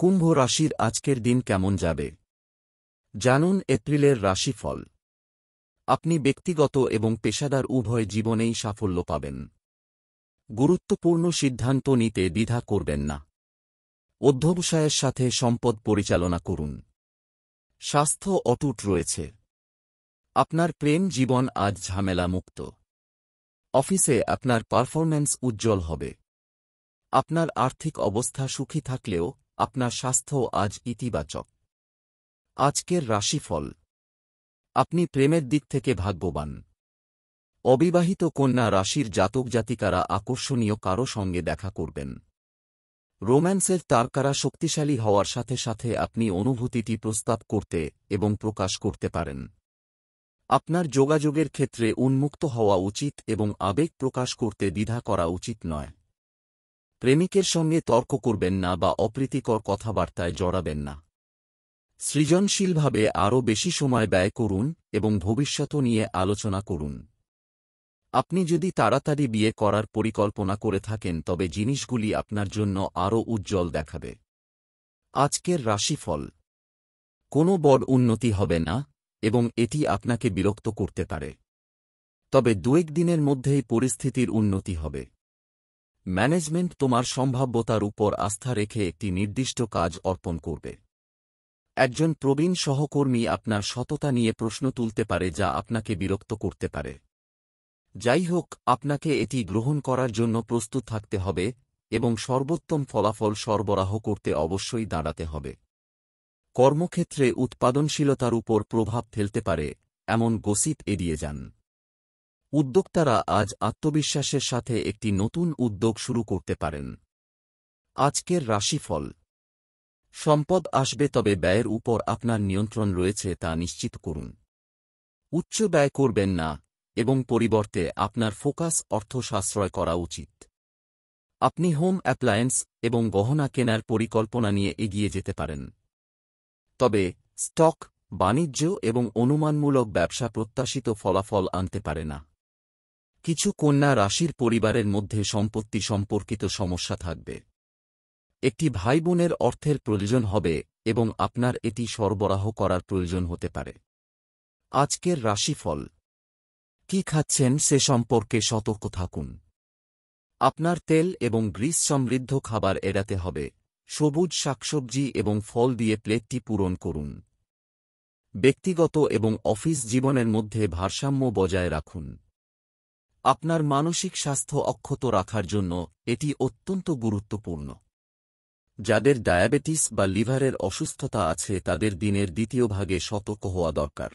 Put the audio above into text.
কুম্ভ রাশির আজকের দিন কেমন যাবে জানুন এপ্রিলের রাশিফল। আপনি ব্যক্তিগত এবং পেশাদার উভয় জীবনেই সাফল্য পাবেন। গুরুত্বপূর্ণ সিদ্ধান্ত নিতে দ্বিধা করবেন না। অধ্যবসায়ের সাথে সম্পদ পরিচালনা করুন। স্বাস্থ্য অটুট রয়েছে। আপনার প্রেম জীবন আজ ঝামেলা মুক্ত। অফিসে আপনার পারফরম্যান্স উজ্জ্বল হবে। আপনার আর্থিক অবস্থা সুখী থাকলেও আপনার স্বাস্থ্য আজ ইতিবাচক। আজকের রাশিফল। আপনি প্রেমের দিক থেকে ভাগ্যবান। অবিবাহিত কন্যা রাশির জাতক জাতিকারা আকর্ষণীয় কারো সঙ্গে দেখা করবেন। রোম্যান্সের তারকারা শক্তিশালী হওয়ার সাথে সাথে আপনি অনুভূতিটি প্রস্তাব করতে এবং প্রকাশ করতে পারেন। আপনার যোগাযোগের ক্ষেত্রে উন্মুক্ত হওয়া উচিত এবং আবেগ প্রকাশ করতে দ্বিধা করা উচিত নয়। প্রেমিকের সঙ্গে তর্ক করবেন না বা অপ্রীতিকর কথাবার্তায় জড়াবেন না। সৃজনশীলভাবে আরও বেশি সময় ব্যয় করুন এবং ভবিষ্যৎ নিয়ে আলোচনা করুন। আপনি যদি তাড়াতাড়ি বিয়ে করার পরিকল্পনা করে থাকেন তবে জিনিসগুলি আপনার জন্য আরও উজ্জ্বল দেখাবে। আজকের রাশিফল। কোনো বড় উন্নতি হবে না এবং এটি আপনাকে বিরক্ত করতে পারে। তবে দুয়েক দিনের মধ্যেই পরিস্থিতির উন্নতি হবে। ম্যানেজমেন্ট তোমার সম্ভাব্যতার উপর আস্থা রেখে একটি নির্দিষ্ট কাজ অর্পণ করবে। একজন প্রবীণ সহকর্মী আপনার সততা নিয়ে প্রশ্ন তুলতে পারে যা আপনাকে বিরক্ত করতে পারে। যাই হোক, আপনাকে এটি গ্রহণ করার জন্য প্রস্তুত থাকতে হবে এবং সর্বোত্তম ফলাফল সরবরাহ করতে অবশ্যই দাঁড়াতে হবে। কর্মক্ষেত্রে উৎপাদনশীলতার উপর প্রভাব ফেলতে পারে এমন গসিপ এড়িয়ে যান। উদ্যোক্তারা আজ আত্মবিশ্বাসের সাথে একটি নতুন উদ্যোগ শুরু করতে পারেন। আজকের রাশিফল। সম্পদ আসবে তবে ব্যয়ের উপর আপনার নিয়ন্ত্রণ রয়েছে তা নিশ্চিত করুন। উচ্চ ব্যয় করবেন না এবং পরিবর্তে আপনার ফোকাস অর্থ সাশ্রয় করা উচিত। আপনি হোম অ্যাপ্লায়েন্স এবং গহনা কেনার পরিকল্পনা নিয়ে এগিয়ে যেতে পারেন। তবে স্টক, বাণিজ্য এবং অনুমানমূলক ব্যবসা প্রত্যাশিত ফলাফল আনতে পারে না। কিছু কন্যা রাশির পরিবারের মধ্যে সম্পত্তি সম্পর্কিত সমস্যা থাকবে। একটি ভাইবোনের অর্থের প্রয়োজন হবে এবং আপনার এটি সরবরাহ করার প্রয়োজন হতে পারে। আজকের রাশিফল। কি খাচ্ছেন সে সম্পর্কে সতর্ক থাকুন। আপনার তেল এবং গ্রিস সমৃদ্ধ খাবার এড়াতে হবে। সবুজ শাকসবজি এবং ফল দিয়ে প্লেটটি পূরণ করুন। ব্যক্তিগত এবং অফিস জীবনের মধ্যে ভারসাম্য বজায় রাখুন। আপনার মানসিক স্বাস্থ্য অক্ষত রাখার জন্য এটি অত্যন্ত গুরুত্বপূর্ণ। যাদের ডায়াবেটিস বা লিভারের অসুস্থতা আছে তাদের দিনের দ্বিতীয় ভাগে সতর্ক হওয়া দরকার।